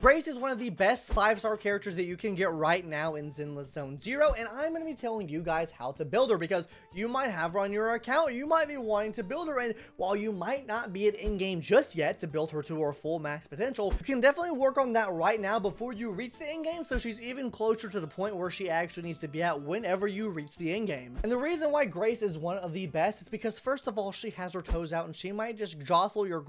Grace is one of the best 5-star characters that you can get right now in Zenless Zone Zero, and I'm going to be telling you guys how to build her because you might have her on your account, you might be wanting to build her, and while you might not be at in-game just yet to build her to her full max potential, you can definitely work on that right now before you reach the in-game, so she's even closer to the point where she actually needs to be at whenever you reach the in-game. And the reason why Grace is one of the best is because first of all, she has her toes out and she might just jostle your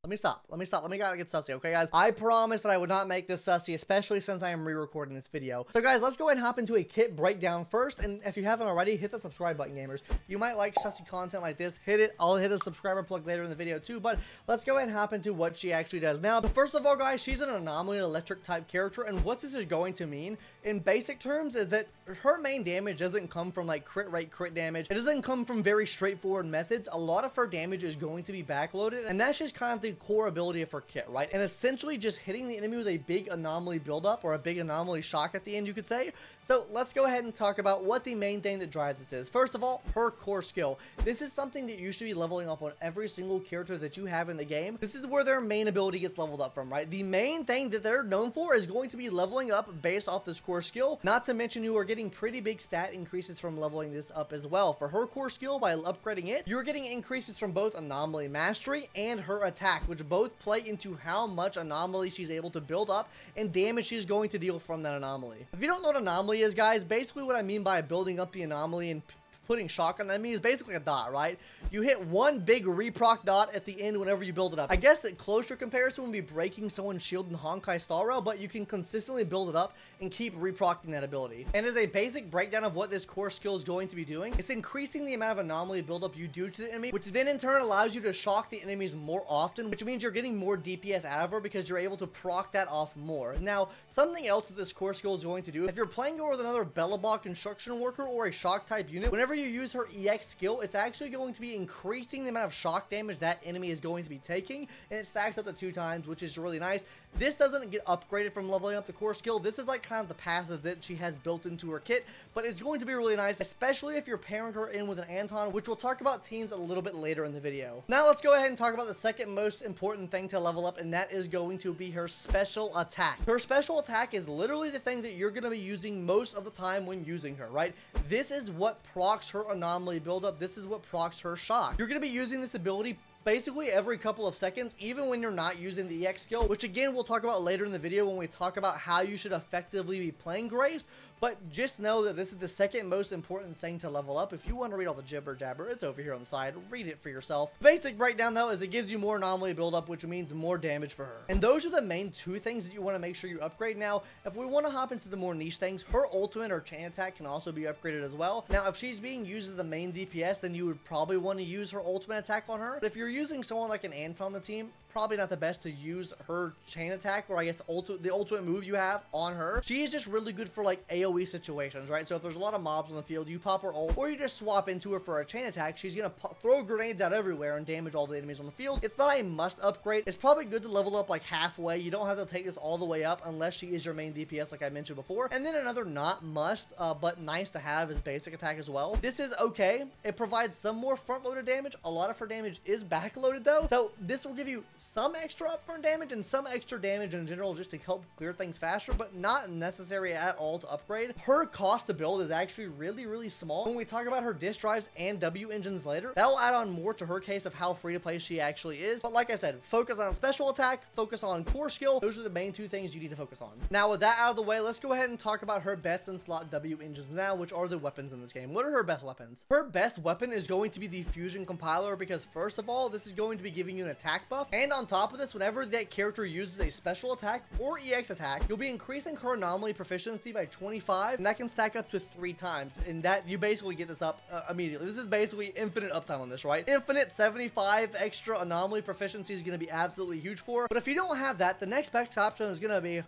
Let me stop. Let me gotta get sussy, okay, guys? I promised that I would not make this sussy, especially since I am re-recording this video. So, guys, let's go ahead and hop into a kit breakdown first. And if you haven't already, hit the subscribe button, gamers. You might like sussy content like this. Hit it. I'll hit a subscriber plug later in the video, too. But let's go ahead and hop into what she actually does now. But first of all, guys, she's an anomaly electric type character. And what this is going to mean, in basic terms, is that her main damage doesn't come from, like, crit rate, crit damage. It doesn't come from very straightforward methods. A lot of her damage is going to be backloaded. And that's just kind of the core ability of her kit, right? And essentially just hitting the enemy with a big anomaly buildup or a big anomaly shock at the end, you could say. So let's go ahead and talk about what the main thing that drives this is. First of all, her core skill. This is something that you should be leveling up on every single character that you have in the game. This is where their main ability gets leveled up from, right? The main thing that they're known for is going to be leveling up based off this core skill. Not to mention you are getting pretty big stat increases from leveling this up as well. For her core skill, by upgrading it, you're getting increases from both anomaly mastery and her attack, which both play into how much anomaly she's able to build up and damage she's going to deal from that anomaly. If you don't know what anomaly is, guys, basically what I mean by building up the anomaly and putting shock on that means basically a dot, right? You hit one big reproc dot at the end whenever you build it up. I guess a closer comparison would be breaking someone's shield in Honkai Star Rail, but you can consistently build it up and keep reprocking that ability. And as a basic breakdown of what this core skill is going to be doing, it's increasing the amount of anomaly buildup you do to the enemy, which then in turn allows you to shock the enemies more often, which means you're getting more DPS out of her because you're able to proc that off more. Now, something else that this core skill is going to do, if you're playing with another Bellabot construction worker or a shock type unit, whenever you use her EX skill, it's actually going to be increasing the amount of shock damage that enemy is going to be taking, and it stacks up to 2 times, which is really nice. This doesn't get upgraded from leveling up the core skill. This is like kind of the passive that she has built into her kit, but it's going to be really nice, especially if you're pairing her in with an Anton, which we'll talk about teams a little bit later in the video. Now let's go ahead and talk about the second most important thing to level up, and that is going to be her special attack. Her special attack is literally the thing that you're going to be using most of the time when using her, right? This is what procs her anomaly buildup. This is what procs her shock. You're going to be using this ability basically every couple of seconds, even when you're not using the EX skill, which again we'll talk about later in the video when we talk about how you should effectively be playing Grace. But just know that this is the second most important thing to level up. If you want to read all the jibber jabber, it's over here on the side. Read it for yourself. The basic breakdown though is it gives you more anomaly buildup, which means more damage for her. And those are the main 2 things that you want to make sure you upgrade. Now, if we want to hop into the more niche things, her ultimate or chain attack can also be upgraded as well. Now, if she's being used as the main DPS, then you would probably want to use her ultimate attack on her. But if you're using someone like an Anton on the team, probably not the best to use her chain attack, or I guess the ultimate move you have on her. She is just really good for like AoE situations, right? So if there's a lot of mobs on the field, you pop her ult, or you just swap into her for a chain attack, she's gonna throw grenades out everywhere and damage all the enemies on the field. It's not a must upgrade. It's probably good to level up like halfway. You don't have to take this all the way up unless she is your main DPS like I mentioned before. And then another not must, but nice to have is basic attack as well. This is okay. It provides some more front-loaded damage. A lot of her damage is back-loaded though, so this will give you some extra upfront damage and some extra damage in general just to help clear things faster, but not necessary at all to upgrade. Her cost to build is actually really small. When we talk about her disk drives and W engines later, that'll add on more to her case of how free to play she actually is. But like I said, focus on special attack, focus on core skill. Those are the main 2 things you need to focus on. Now with that out of the way, let's go ahead and talk about her best in slot W engines now, which are the weapons in this game. What are her best weapons? Her best weapon is going to be the fusion compiler because first of all, this is going to be giving you an attack buff, and on top of this, whenever that character uses a special attack or EX attack, you'll be increasing her anomaly proficiency by 25, and that can stack up to 3 times, and that you basically get this up immediately. This is basically infinite uptime on this, right? Infinite 75 extra anomaly proficiency is going to be absolutely huge for her. But if you don't have that, the next best option is going to be,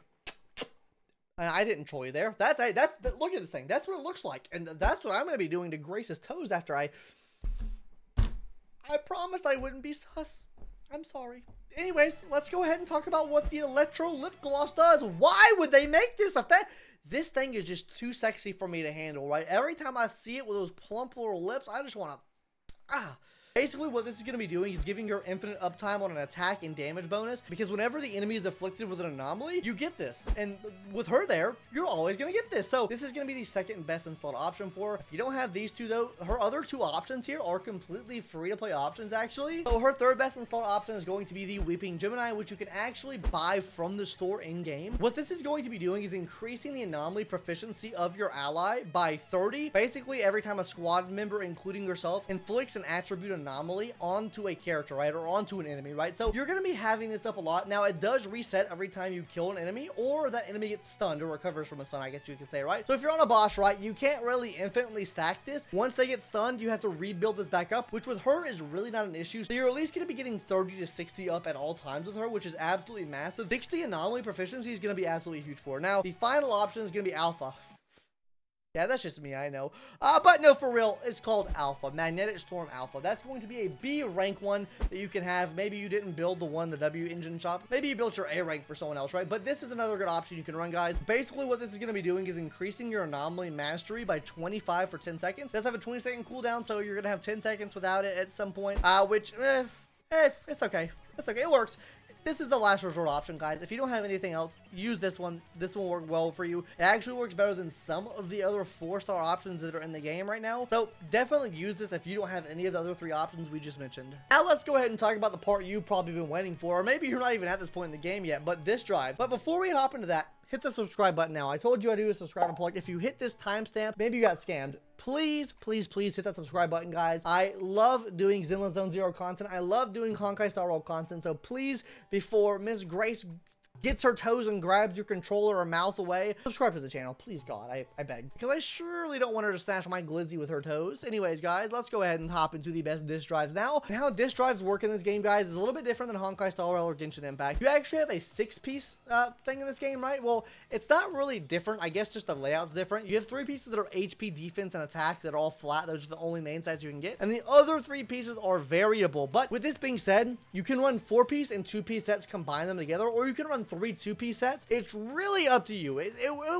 I didn't troll you there. Look at this thing. That's what it looks like, and that's what I'm going to be doing to Grace's toes after I promised I wouldn't be sus. I'm sorry. Anyways, let's go ahead and talk about what the Electro Lip Gloss does. Why would they make this up? This thing is just too sexy for me to handle, right? Every time I see it with those plump little lips, I just want to... Basically, what this is going to be doing is giving her infinite uptime on an attack and damage bonus, because whenever the enemy is afflicted with an anomaly, you get this. And with her there, you're always going to get this. So this is going to be the second best installed option for her. If you don't have these two though, her other two options here are completely free to play options actually. So her third best installed option is going to be the Weeping Gemini, which you can actually buy from the store in game. What this is going to be doing is increasing the anomaly proficiency of your ally by 30. Basically, every time a squad member, including yourself, inflicts an attribute anomaly onto a character, right, or onto an enemy, right? So you're going to be having this up a lot. Now, it does reset every time you kill an enemy, or that enemy gets stunned or recovers from a stun, I guess you could say, right? So if you're on a boss, right, you can't really infinitely stack this. Once they get stunned, you have to rebuild this back up, which with her is really not an issue. So you're at least going to be getting 30 to 60 up at all times with her, which is absolutely massive. 60 anomaly proficiency is going to be absolutely huge for her. Now, the final option is going to be Alpha. Yeah, that's just me, I know. But no, for real, it's called Alpha. Magnetic Storm Alpha. That's going to be a B rank one that you can have. Maybe you didn't build the one, the W engine shop. Maybe you built your A rank for someone else, right? But this is another good option you can run, guys. Basically, what this is going to be doing is increasing your anomaly mastery by 25 for 10 seconds. It does have a 20-second cooldown, so you're going to have 10 seconds without it at some point, which, it's okay. It's okay. It worked. This is the last resort option, guys. If you don't have anything else, use this one. This will work well for you. It actually works better than some of the other 4-star options that are in the game right now. So definitely use this if you don't have any of the other 3 options we just mentioned. Now let's go ahead and talk about the part you've probably been waiting for, or maybe you're not even at this point in the game yet, but disk drives. But before we hop into that, hit the subscribe button now. I told you I do a subscribe plug. If you hit this timestamp, maybe you got scammed. Please, please, please hit that subscribe button, guys. I love doing Zenless Zone Zero content. I love doing Honkai Star Rail content. So please, before Miss Grace gets her toes and grabs your controller or mouse away, subscribe to the channel, please, God, I beg, because I surely don't want her to snatch my glizzy with her toes. Anyways, guys, let's go ahead and hop into the best disk drives now. And how disk drives work in this game, guys, is a little bit different than Honkai Star Rail or Genshin Impact. You actually have a 6-piece thing in this game, right? Well, it's not really different. I guess just the layout's different. You have 3 pieces that are HP, defense, and attack that are all flat. Those are the only main sets you can get. And the other 3 pieces are variable. But with this being said, you can run 4-piece and 2-piece sets, combine them together, or you can run 3 2-piece sets. It's really up to you. It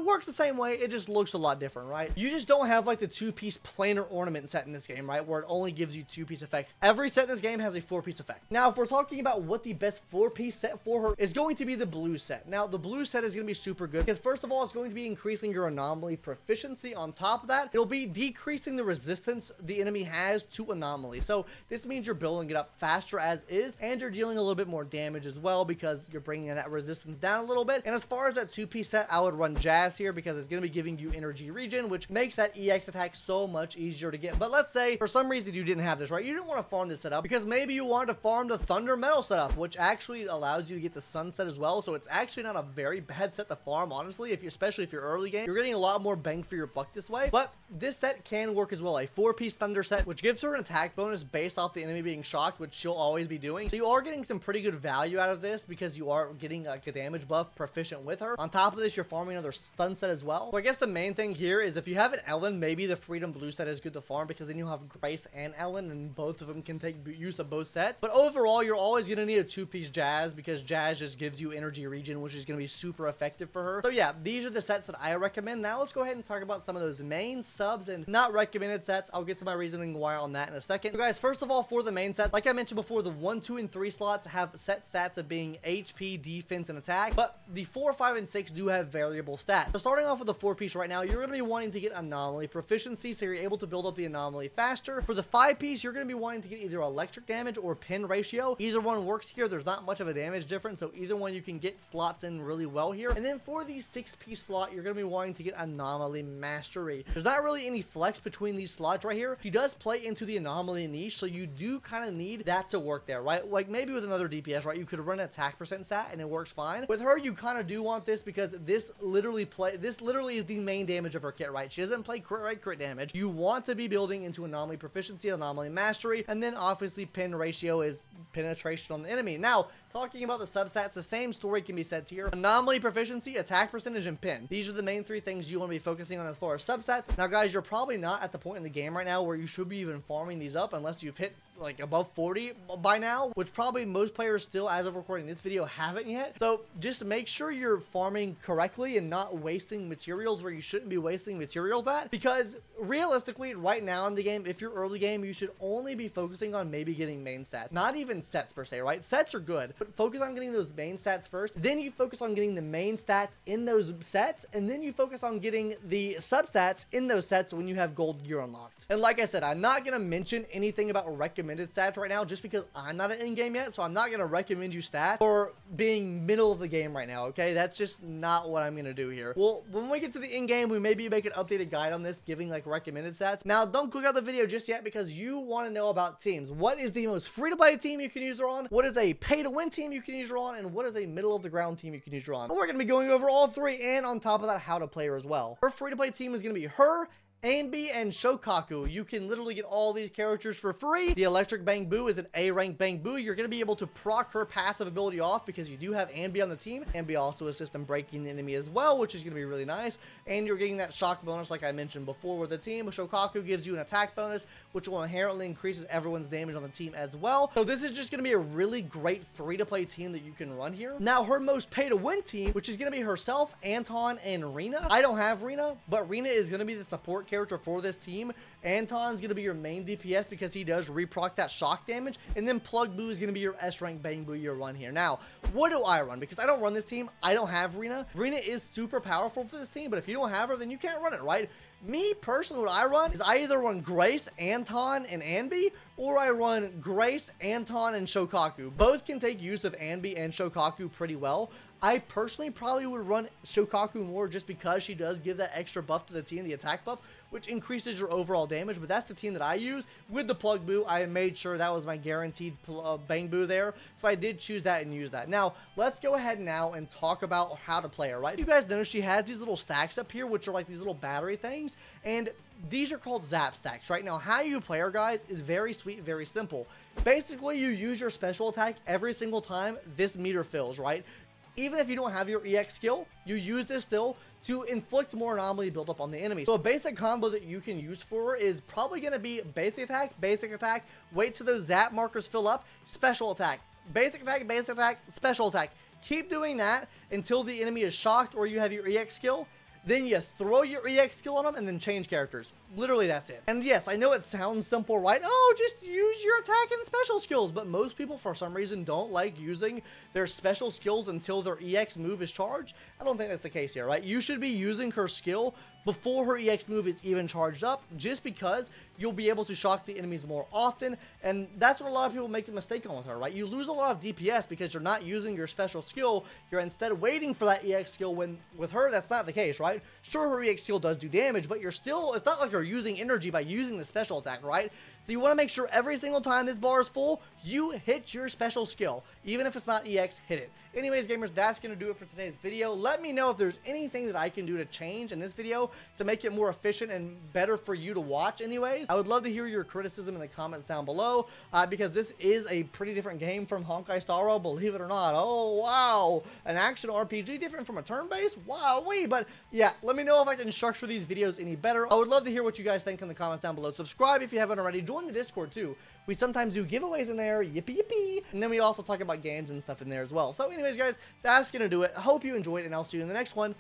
works the same way. It just looks a lot different, right? You just don't have like the 2-piece planar ornament set in this game, right? Where it only gives you 2-piece effects. Every set in this game has a 4-piece effect. Now, if we're talking about what the best 4-piece set for her is going to be the blue set. Now, the blue set is going to be super good because first of all, it's going to be increasing your anomaly proficiency. On top of that, it'll be decreasing the resistance the enemy has to anomaly. So this means you're building it up faster as is, and you're dealing a little bit more damage as well because you're bringing that resistance down a little bit. And as far as that 2-piece set, I would run Jazz here because it's going to be giving you energy regen, which makes that EX attack so much easier to get. But let's say for some reason you didn't have this, right? You didn't want to farm this setup because maybe you wanted to farm the Thunder Metal setup, which actually allows you to get the Sunset as well. So it's actually not a very bad set to farm, honestly, especially if you're early game. You're getting a lot more bang for your buck this way. But this set can work as well. A 4-piece Thunder set, which gives her an attack bonus based off the enemy being shocked, which she'll always be doing. So you are getting some pretty good value out of this because you are getting like a damage buff proficient with her. On top of this, you're farming another stun set as well. So I guess the main thing here is if you have an Ellen, maybe the Freedom Blue set is good to farm because then you'll have Grace and Ellen and both of them can take use of both sets. But overall, you're always going to need a 2-piece Jazz because Jazz just gives you energy regen, which is going to be super effective for her. So yeah, these are the sets that I recommend. Now let's go ahead and talk about some of those main subs and not recommended sets. I'll get to my reasoning why on that in a second. So guys, first of all, for the main sets, like I mentioned before, the 1, 2, and 3 slots have set stats of being HP, defense, and attack, but the 4, 5, and 6 do have variable stats. So starting off with the 4-piece right now, you're going to be wanting to get anomaly proficiency, so you're able to build up the anomaly faster. For the 5-piece, you're going to be wanting to get either electric damage or pin ratio. Either one works here. There's not much of a damage difference, so either one you can get slots in really well here. And then for the 6-piece slot, you're going to be wanting to get anomaly mastery. There's not really any flex between these slots right here. She does play into the anomaly niche, so you do kind of need that to work there, right? Like maybe with another DPS, right? You could run an attack percent stat and it works fine. With her, you kind of do want this because this literally is the main damage of her kit, right? She doesn't play crit rate, crit damage. You want to be building into anomaly proficiency, anomaly mastery, and then obviously pin ratio is penetration on the enemy. Now, to Talking about the substats, the same story can be said here. Anomaly proficiency, attack percentage, and pin. These are the main 3 things you want to be focusing on as far as substats. Now guys, you're probably not at the point in the game right now where you should be even farming these up unless you've hit like above 40 by now, which probably most players still, as of recording this video, haven't yet. So just make sure you're farming correctly and not wasting materials where you shouldn't be wasting materials at, because realistically right now in the game, if you're early game, you should only be focusing on maybe getting main stats, not even sets per se, right? Sets are good, but focus on getting those main stats first, then you focus on getting the main stats in those sets, and then you focus on getting the substats in those sets when you have gold gear unlocked. And like I said, I'm not going to mention anything about recommended stats right now just because I'm not in game yet, so I'm not going to recommend you stats for being middle of the game right now, okay? That's just not what I'm going to do here. Well, when we get to the in-game, we maybe make an updated guide on this, giving like recommended stats. Now, don't click out the video just yet because you want to know about teams. What is the most free-to-play team you can use her on? What is a pay-to-win team you can use her on? And what is a middle-of-the-ground team you can use her on? We're going to be going over all 3, and on top of that, how to play her as well. Her free-to-play team is going to be her, Anbi, and Shokaku. You can literally get all these characters for free. The Electric Bang Boo is an A rank Bang Boo. You're going to be able to proc her passive ability off because you do have Anbi on the team. Anbi also assists in breaking the enemy as well, which is going to be really nice. And you're getting that shock bonus like I mentioned before with the team. Shokaku gives you an attack bonus, which will inherently increase everyone's damage on the team as well. So this is just going to be a really great free-to-play team that you can run here. Now, her most pay-to-win team, which is going to be herself, Anton, and Rena. I don't have Rena, but Rena is going to be the support character for this team. Anton's going to be your main DPS because he does reproc that shock damage, and then Plug Boo is going to be your S rank Bang Boo you run here. Now, what do I run? Because I don't run this team, I don't have Rena. Rena is super powerful for this team, but if you don't have her, then you can't run it, right? Me, personally, what I run is I either run Grace, Anton, and Anbi, or I run Grace, Anton, and Shokaku. Both can take use of Anbi and Shokaku pretty well. I personally probably would run Shokaku more just because she does give that extra buff to the team, the attack buff, which increases your overall damage, but that's the team that I use. With the Plug Boo, I made sure that was my guaranteed Bang Boo there, so I did choose that and use that. Now, let's go ahead now and talk about how to play her, right? You guys notice she has these little stacks up here, which are like these little battery things, and these are called zap stacks, right? Now, how you play her, guys, is very sweet, very simple. Basically, you use your special attack every single time this meter fills, right? Even if you don't have your EX skill, you use this still to inflict more anomaly buildup on the enemy. So a basic combo that you can use for her is probably going to be basic attack, wait till those zap markers fill up, special attack, basic attack, special attack. Keep doing that until the enemy is shocked or you have your EX skill. Then you throw your EX skill on them and then change characters. Literally, that's it. And yes, I know it sounds simple, right? Oh, just use your attack and special skills. But most people, for some reason, don't like using their special skills until their EX move is charged. I don't think that's the case here, right? You should be using her skill before her EX move is even charged up, just because you'll be able to shock the enemies more often. And that's what a lot of people make the mistake on with her, right? You lose a lot of DPS because you're not using your special skill. You're instead waiting for that EX skill, when with her, that's not the case, right? Sure, her EX skill does do damage, but you're still, it's not like you're using energy by using the special attack, right? So you want to make sure every single time this bar is full, you hit your special skill. Even if it's not EX, hit it. Anyways, gamers, that's going to do it for today's video. Let me know if there's anything that I can do to change in this video to make it more efficient and better for you to watch anyways. I would love to hear your criticism in the comments down below, because this is a pretty different game from Honkai Star Rail, believe it or not. Oh, wow. An action RPG different from a turn-based? Wow-wee. But yeah, let me know if I can structure these videos any better. I would love to hear what you guys think in the comments down below. Subscribe if you haven't already. Join the Discord too. We sometimes do giveaways in there, yippee yippee, and then we also talk about games and stuff in there as well. So anyways, guys, that's gonna do it. I hope you enjoyed, and I'll see you in the next one.